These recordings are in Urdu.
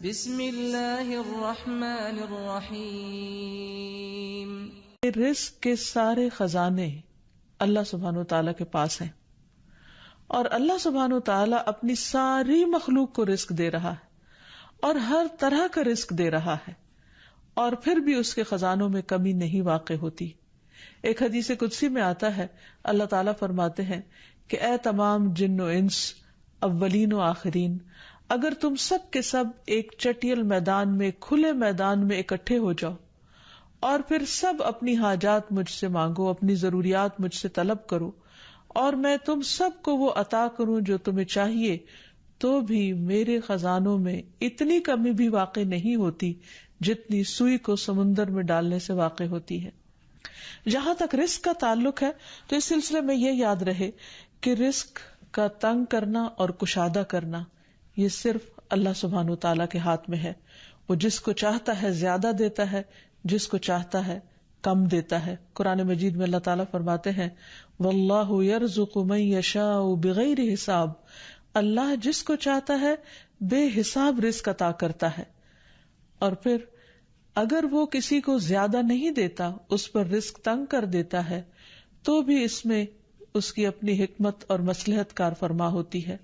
بسم اللہ الرحمن الرحیم. رزق کے سارے خزانے اللہ سبحانہ وتعالی کے پاس ہیں، اور اللہ سبحانہ وتعالی اپنی ساری مخلوق کو رزق دے رہا ہے اور ہر طرح کا رزق دے رہا ہے، اور پھر بھی اس کے خزانوں میں کمی نہیں واقع ہوتی. ایک حدیث قدسی میں آتا ہے، اللہ تعالیٰ فرماتے ہیں کہ اے تمام جن و انس، اولین و آخرین، اگر تم سب کے سب ایک چٹیل میدان میں، کھلے میدان میں اکٹھے ہو جاؤ اور پھر سب اپنی حاجات مجھ سے مانگو، اپنی ضروریات مجھ سے طلب کرو، اور میں تم سب کو وہ عطا کروں جو تمہیں چاہیے، تو بھی میرے خزانوں میں اتنی کمی بھی واقع نہیں ہوتی جتنی سوئی کو سمندر میں ڈالنے سے واقع ہوتی ہے. جہاں تک رزق کا تعلق ہے تو اس سلسلے میں یہ یاد رہے کہ رزق کا تنگ کرنا اور کشادہ کرنا یہ صرف اللہ سبحانہ وتعالی کے ہاتھ میں ہے. وہ جس کو چاہتا ہے زیادہ دیتا ہے، جس کو چاہتا ہے کم دیتا ہے. قرآن مجید میں اللہ تعالیٰ فرماتے ہیں واللہ یرزق من یشاء بغیر حساب، اللہ جس کو چاہتا ہے بے حساب رزق عطا کرتا ہے. اور پھر اگر وہ کسی کو زیادہ نہیں دیتا، اس پر رزق تنگ کر دیتا ہے، تو بھی اس میں اس کی اپنی حکمت اور مصلحت کار فرما ہوتی ہے.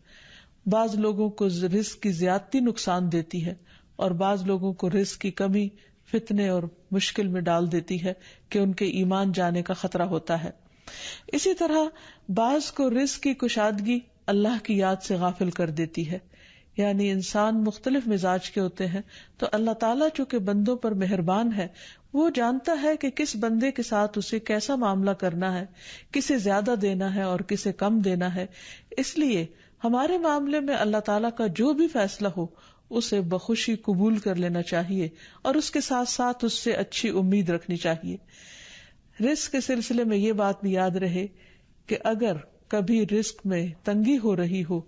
بعض لوگوں کو رزق کی زیادتی نقصان دیتی ہے، اور بعض لوگوں کو رزق کی کمی فتنے اور مشکل میں ڈال دیتی ہے کہ ان کے ایمان جانے کا خطرہ ہوتا ہے. اسی طرح بعض کو رزق کی کشادگی اللہ کی یاد سے غافل کر دیتی ہے. یعنی انسان مختلف مزاج کے ہوتے ہیں، تو اللہ تعالیٰ چونکہ بندوں پر مہربان ہے، وہ جانتا ہے کہ کس بندے کے ساتھ اسے کیسا معاملہ کرنا ہے، کسے زیادہ دینا ہے اور کسے کم دینا ہے. اس لیے ہمارے معاملے میں اللہ تعالیٰ کا جو بھی فیصلہ ہو اسے بخوشی قبول کر لینا چاہیے، اور اس کے ساتھ ساتھ اس سے اچھی امید رکھنی چاہیے. رزق کے سلسلے میں یہ بات بھی یاد رہے کہ اگر کبھی رزق میں تنگی ہو رہی ہو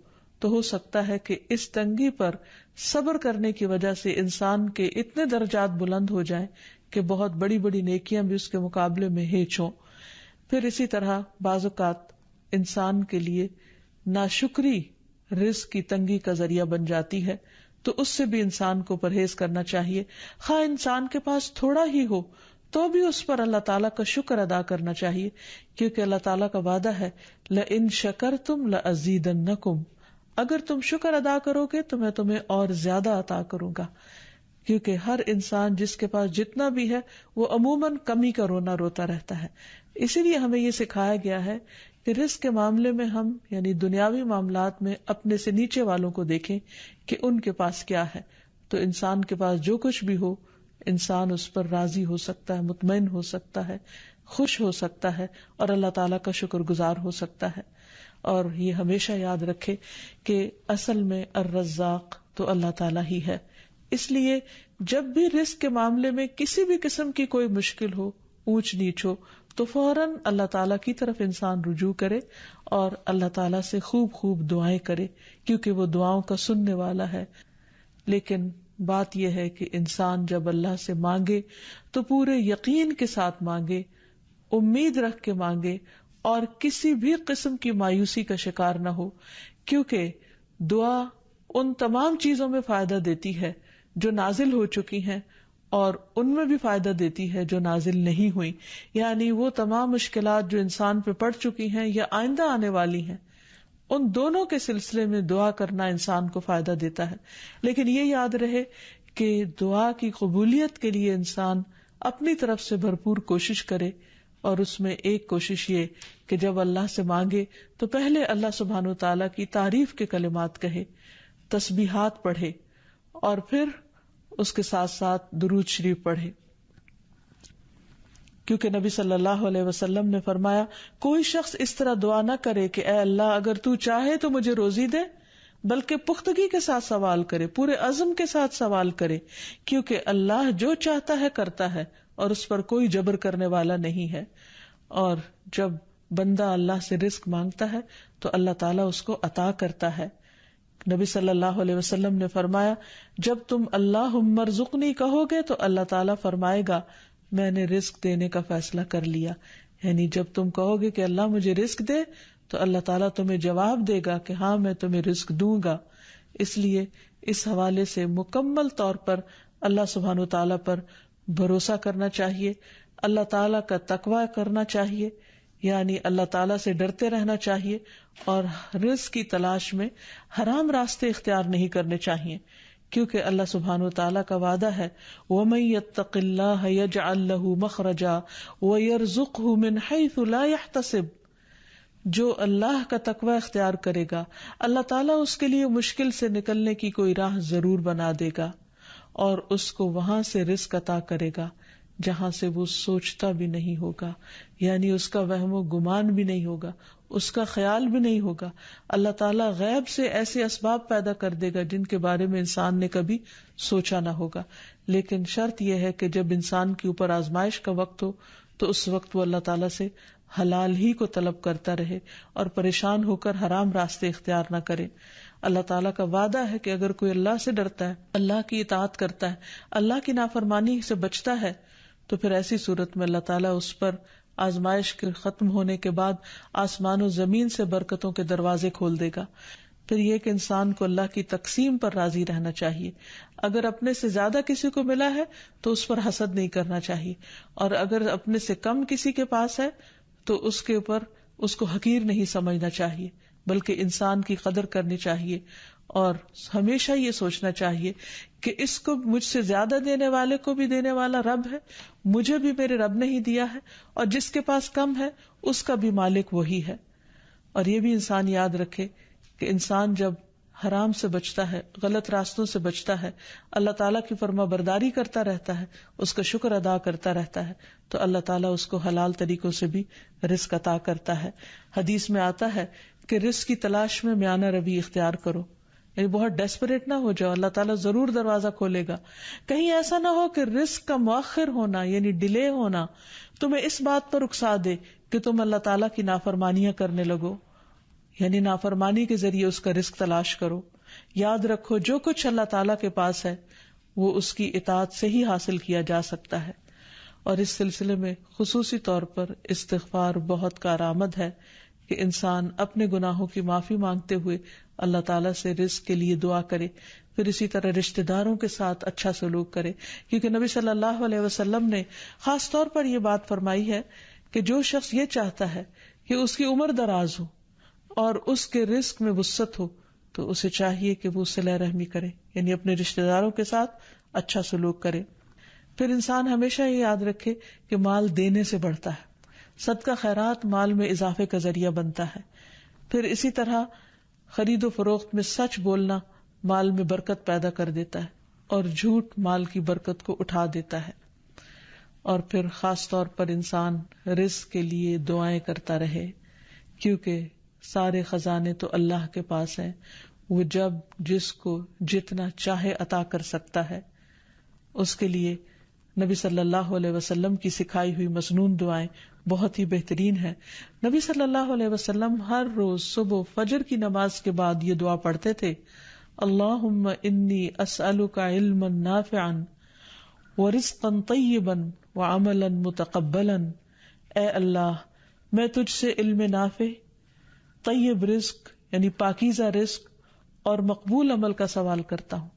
تو ہو سکتا ہے کہ اس تنگی پر صبر کرنے کی وجہ سے انسان کے اتنے درجات بلند ہو جائیں کہ بہت بڑی بڑی نیکیاں بھی اس کے مقابلے میں ہیچ ہوں. پھر اسی طرح بعض اوقات انسان کے لیے ناشکری رزق کی تنگی کا ذریعہ بن جاتی ہے، تو اس سے بھی انسان کو پرہیز کرنا چاہیے. خواہ انسان کے پاس تھوڑا ہی ہو تو بھی اس پر اللہ تعالیٰ کا شکر ادا کرنا چاہیے، کیونکہ اللہ تعالیٰ کا وعدہ ہے لَإِن شَكَرْتُمْ لَأَزِيدَنَّكُمْ، اگر تم شکر ادا کرو گے تو میں تمہیں اور زیادہ عطا کروں گا. کیونکہ ہر انسان جس کے پاس جتنا بھی ہے وہ عموماً کمی کا رونا روتا رہتا ہے. اسی لیے ہمیں یہ سکھایا گیا ہے کہ رزق کے معاملے میں ہم یعنی دنیاوی معاملات میں اپنے سے نیچے والوں کو دیکھیں کہ ان کے پاس کیا ہے. تو انسان کے پاس جو کچھ بھی ہو، انسان اس پر راضی ہو سکتا ہے، مطمئن ہو سکتا ہے، خوش ہو سکتا ہے، اور اللہ تعالیٰ کا شکر گزار ہو سکتا ہے. اور یہ ہمیشہ یاد رکھے کہ اصل میں الرزاق تو اللہ تعالیٰ ہی ہے. اس لیے جب بھی رزق کے معاملے میں کسی بھی قسم کی کوئی مشکل ہو، اونچ نیچ ہو، تو فوراً اللہ تعالیٰ کی طرف انسان رجوع کرے اور اللہ تعالیٰ سے خوب خوب دعائیں کرے، کیونکہ وہ دعاؤں کا سننے والا ہے. لیکن بات یہ ہے کہ انسان جب اللہ سے مانگے تو پورے یقین کے ساتھ مانگے، امید رکھ کے مانگے، اور کسی بھی قسم کی مایوسی کا شکار نہ ہو، کیونکہ دعا ان تمام چیزوں میں فائدہ دیتی ہے جو نازل ہو چکی ہیں، اور ان میں بھی فائدہ دیتی ہے جو نازل نہیں ہوئی. یعنی وہ تمام مشکلات جو انسان پہ پڑ چکی ہیں یا آئندہ آنے والی ہیں، ان دونوں کے سلسلے میں دعا کرنا انسان کو فائدہ دیتا ہے. لیکن یہ یاد رہے کہ دعا کی قبولیت کے لیے انسان اپنی طرف سے بھرپور کوشش کرے، اور اس میں ایک کوشش یہ کہ جب اللہ سے مانگے تو پہلے اللہ سبحانہ وتعالیٰ کی تعریف کے کلمات کہے، تسبیحات پڑھے، اور پھر اس کے ساتھ ساتھ درود شریف پڑھے. کیونکہ نبی صلی اللہ علیہ وسلم نے فرمایا کوئی شخص اس طرح دعا نہ کرے کہ اے اللہ اگر تو چاہے تو مجھے روزی دے، بلکہ پختگی کے ساتھ سوال کرے، پورے عزم کے ساتھ سوال کرے، کیونکہ اللہ جو چاہتا ہے کرتا ہے اور اس پر کوئی جبر کرنے والا نہیں ہے. اور جب بندہ اللہ سے رزق مانگتا ہے تو اللہ تعالیٰ اس کو عطا کرتا ہے. نبی صلی اللہ علیہ وسلم نے فرمایا جب تم اللہم ارزقنی کہو گے تو اللہ تعالیٰ فرمائے گا میں نے رزق دینے کا فیصلہ کر لیا. یعنی جب تم کہو گے کہ اللہ مجھے رزق دے تو اللہ تعالیٰ تمہیں جواب دے گا کہ ہاں میں تمہیں رزق دوں گا. اس لیے اس حوالے سے مکمل طور پر اللہ سبحانہ وتعالی پر بھروسہ کرنا چاہیے، اللہ تعالیٰ کا تقوی کرنا چاہیے، یعنی اللہ تعالیٰ سے ڈرتے رہنا چاہیے، اور رزق کی تلاش میں حرام راستے اختیار نہیں کرنے چاہیے، کیونکہ اللہ سبحانہ وتعالیٰ کا وعدہ ہے وَمَن يَتَّقِ اللَّهَ يَجْعَل لَّهُ مَخْرَجًا وَيَرْزُقْهُ مِنْ حَيْثُ لَا يَحْتَسِبُ، جو اللہ کا تقوی اختیار کرے گا اللہ تعالیٰ اس کے لیے مشکل سے نکلنے کی کوئی راہ ضرور بنا دے گا، اور اس کو وہاں سے رزق عطا کرے گا جہاں سے وہ سوچتا بھی نہیں ہوگا، یعنی اس کا وہم و گمان بھی نہیں ہوگا، اس کا خیال بھی نہیں ہوگا۔ اللہ تعالیٰ غیب سے ایسے اسباب پیدا کر دے گا جن کے بارے میں انسان نے کبھی سوچا نہ ہوگا، لیکن شرط یہ ہے کہ جب انسان کے اوپر آزمائش کا وقت ہو تو اس وقت وہ اللہ تعالیٰ سے حلال ہی کو طلب کرتا رہے اور پریشان ہو کر حرام راستے اختیار نہ کرے۔ اللہ تعالیٰ کا وعدہ ہے کہ اگر کوئی اللہ سے ڈرتا ہے، اللہ کی اطاعت کرتا ہے، اللہ کی نافرمانی سے بچتا ہے، تو پھر ایسی صورت میں اللہ تعالیٰ اس پر آزمائش کے ختم ہونے کے بعد آسمان و زمین سے برکتوں کے دروازے کھول دے گا۔ پھر یہ کہ انسان کو اللہ کی تقسیم پر راضی رہنا چاہیے، اگر اپنے سے زیادہ کسی کو ملا ہے تو اس پر حسد نہیں کرنا چاہیے، اور اگر اپنے سے کم کسی کے پاس ہے تو اس کے اوپر اس کو حقیر نہیں سمجھنا چاہیے، بلکہ انسان کی قدر کرنی چاہیے، اور ہمیشہ یہ سوچنا چاہیے کہ اس کو مجھ سے زیادہ دینے والے کو بھی دینے والا رب ہے، مجھے بھی میرے رب نے ہی دیا ہے، اور جس کے پاس کم ہے اس کا بھی مالک وہی ہے۔ اور یہ بھی انسان یاد رکھے کہ انسان جب حرام سے بچتا ہے، غلط راستوں سے بچتا ہے، اللہ تعالیٰ کی فرما برداری کرتا رہتا ہے، اس کا شکر ادا کرتا رہتا ہے، تو اللہ تعالیٰ اس کو حلال طریقوں سے بھی رزق عطا کرتا ہے۔ حدیث میں آتا ہے کہ رزق کی تلاش میں میانہ روی اختیار کرو، یعنی بہت ڈیسپریٹ نہ ہو جاؤ، اللہ تعالیٰ ضرور دروازہ کھولے گا۔ کہیں ایسا نہ ہو کہ رزق کا مؤخر ہونا یعنی ڈیلے ہونا تمہیں اس بات پر اکسا دے کہ تم اللہ تعالیٰ کی نافرمانیاں کرنے لگو، یعنی نافرمانی کے ذریعے اس کا رزق تلاش کرو۔ یاد رکھو جو کچھ اللہ تعالیٰ کے پاس ہے وہ اس کی اطاعت سے ہی حاصل کیا جا سکتا ہے، اور اس سلسلے میں خصوصی طور پر استغفار بہت کارآمد ہے کہ انسان اپنے گناہوں کی معافی مانگتے ہوئے اللہ تعالیٰ سے رزق کے لیے دعا کرے، پھر اسی طرح رشتہ داروں کے ساتھ اچھا سلوک کرے، کیونکہ نبی صلی اللہ علیہ وسلم نے خاص طور پر یہ بات فرمائی ہے کہ جو شخص یہ چاہتا ہے کہ اس کی عمر دراز ہو اور اس کے رزق میں وسعت ہو تو اسے چاہیے کہ وہ صلہ رحمی کرے، یعنی اپنے رشتہ داروں کے ساتھ اچھا سلوک کرے۔ پھر انسان ہمیشہ یہ یاد رکھے کہ مال دینے سے بڑھتا ہے، صدقہ خیرات مال میں اضافے کا ذریعہ بنتا ہے۔ پھر اسی طرح خرید و فروخت میں سچ بولنا مال میں برکت پیدا کر دیتا ہے، اور جھوٹ مال کی برکت کو اٹھا دیتا ہے۔ اور پھر خاص طور پر انسان رزق کے لیے دعائیں کرتا رہے، کیونکہ سارے خزانے تو اللہ کے پاس ہیں، وہ جب جس کو جتنا چاہے عطا کر سکتا ہے۔ اس کے لیے نبی صلی اللہ علیہ وسلم کی سکھائی ہوئی مسنون دعائیں بہت ہی بہترین ہیں۔ نبی صلی اللہ علیہ وسلم ہر روز صبح فجر کی نماز کے بعد یہ دعا پڑھتے تھے، اللہم انی اسألک علما نافعا ورزقا طیبا وعملا متقبلا، اے اللہ میں تجھ سے علم نافع، طیب رزق یعنی پاکیزہ رزق اور مقبول عمل کا سوال کرتا ہوں،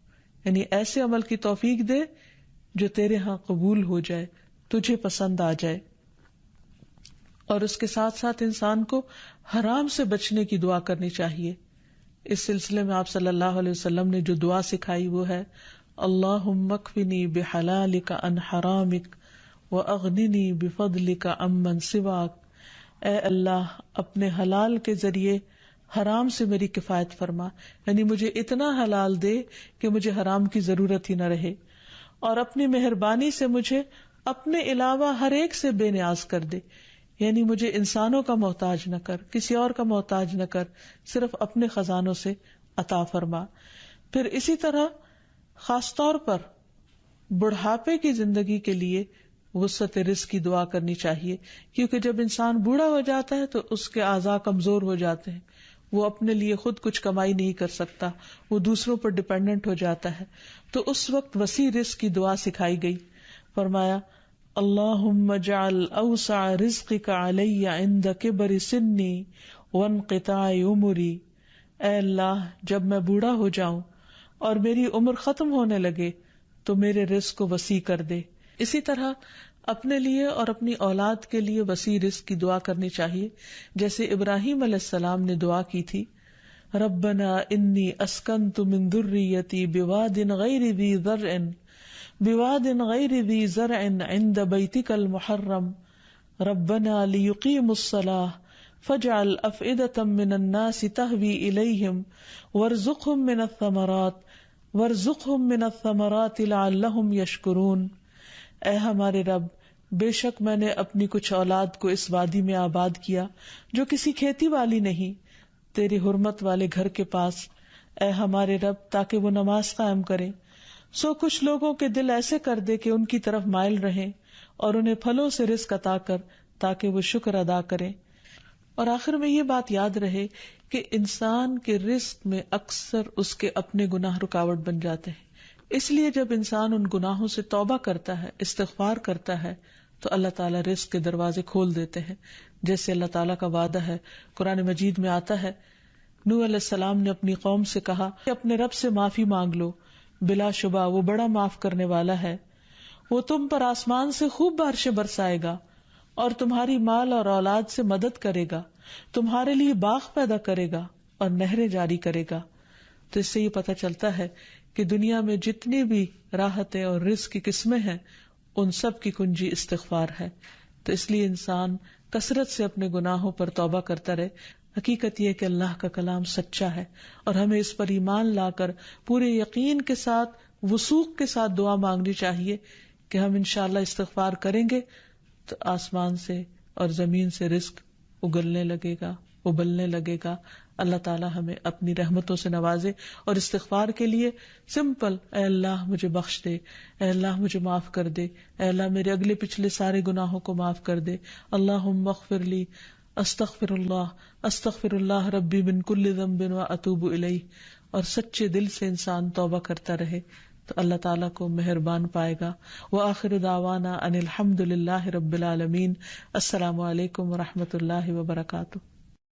یعنی ایسے عمل کی توفیق دے جو تیرے ہاں قبول ہو جائے، تجھے پسند آ جائے۔ اور اس کے ساتھ ساتھ انسان کو حرام سے بچنے کی دعا کرنی چاہیے۔ اس سلسلے میں آپ صلی اللہ علیہ وسلم نے جو دعا سکھائی وہ ہے اللہم اکفنی بحلالک عن حرامک واغننی بفضلک عمن سواک، اے اللہ اپنے حلال کے ذریعے حرام سے میری کفایت فرما، یعنی مجھے اتنا حلال دے کہ مجھے حرام کی ضرورت ہی نہ رہے، اور اپنی مہربانی سے مجھے اپنے علاوہ ہر ایک سے بے نیاز کر دے، یعنی مجھے انسانوں کا محتاج نہ کر، کسی اور کا محتاج نہ کر، صرف اپنے خزانوں سے عطا فرما۔ پھر اسی طرح خاص طور پر بڑھاپے کی زندگی کے لیے وسعت رزق کی دعا کرنی چاہیے، کیونکہ جب انسان بوڑھا ہو جاتا ہے تو اس کے اعضاء کمزور ہو جاتے ہیں، وہ اپنے لیے خود کچھ کمائی نہیں کر سکتا، وہ دوسروں پر ڈیپینڈنٹ ہو جاتا ہے، تو اس وقت وسیع رزق کی دعا سکھائی گئی۔ فرمایا اللہم اجعل اوسع رزقک علی عند کبر سنی وانقطاع عمری، اے اللہ جب میں بوڑھا ہو جاؤں اور میری عمر ختم ہونے لگے تو میرے رزق کو وسیع کر دے. اسی طرح اپنے لیے اور اپنی اولاد کے لیے وسیع رزق کی دعا کرنی چاہیے، جیسے ابراہیم علیہ السلام نے دعا کی تھی، ربنا انی اسکنت من ذریتی بواد غیر ذی زرع عند بیتک المحرم ربنا لیقیموا الصلاة فاجعل افئدة من الناس تهوی الیہم وارزقهم من الثمرات لعلهم یشکرون. اے ہمارے رب، بے شک میں نے اپنی کچھ اولاد کو اس وادی میں آباد کیا جو کسی کھیتی والی نہیں، تیری حرمت والے گھر کے پاس، اے ہمارے رب، تاکہ وہ نماز قائم کریں. سو کچھ لوگوں کے دل ایسے کر دے کہ ان کی طرف مائل رہیں، اور انہیں پھلوں سے رزق عطا کر تاکہ وہ شکر ادا کریں. اور آخر میں یہ بات یاد رہے کہ انسان کے رزق میں اکثر اس کے اپنے گناہ رکاوٹ بن جاتے ہیں. اس لیے جب انسان ان گناہوں سے توبہ کرتا ہے، استغفار کرتا ہے، تو اللہ تعالیٰ رزق کے دروازے کھول دیتے ہیں، جیسے اللہ تعالیٰ کا وعدہ ہے. قرآن مجید میں آتا ہے، نوح علیہ السلام نے اپنی قوم سے کہا کہ اپنے رب سے معافی مانگ لو، بلا شبہ وہ بڑا معاف کرنے والا ہے. وہ تم پر آسمان سے خوب بارشیں برسائے گا اور تمہاری مال اور اولاد سے مدد کرے گا، تمہارے لیے باغ پیدا کرے گا اور نہریں جاری کرے گا. تو اس سے یہ پتہ چلتا ہے کہ دنیا میں جتنی بھی راحتیں اور رزق کی قسمیں ہیں، ان سب کی کنجی استغفار ہے. تو اس لیے انسان کثرت سے اپنے گناہوں پر توبہ کرتا رہے. حقیقت یہ کہ اللہ کا کلام سچا ہے اور ہمیں اس پر ایمان لا کر پورے یقین کے ساتھ، وثوق کے ساتھ دعا مانگنی چاہیے کہ ہم انشاءاللہ استغفار کریں گے تو آسمان سے اور زمین سے رزق اگلنے لگے گا، ابلنے لگے گا. اللہ تعالیٰ ہمیں اپنی رحمتوں سے نوازے. اور استغفار کے لیے سمپل، اے اللہ مجھے بخش دے، اے اللہ مجھے معاف کر دے، اے اللہ میرے اگلے پچھلے سارے گناہوں کو معاف کر دے. اللہم اغفر لی، استغفر اللہ ربی من کل ذنب واتوب الیہ. اور سچے دل سے انسان توبہ کرتا رہے تو اللہ تعالیٰ کو مہربان پائے گا. وآخر دعوانا ان الحمد للہ رب العالمین. السلام علیکم ورحمۃ اللہ وبرکاتہ.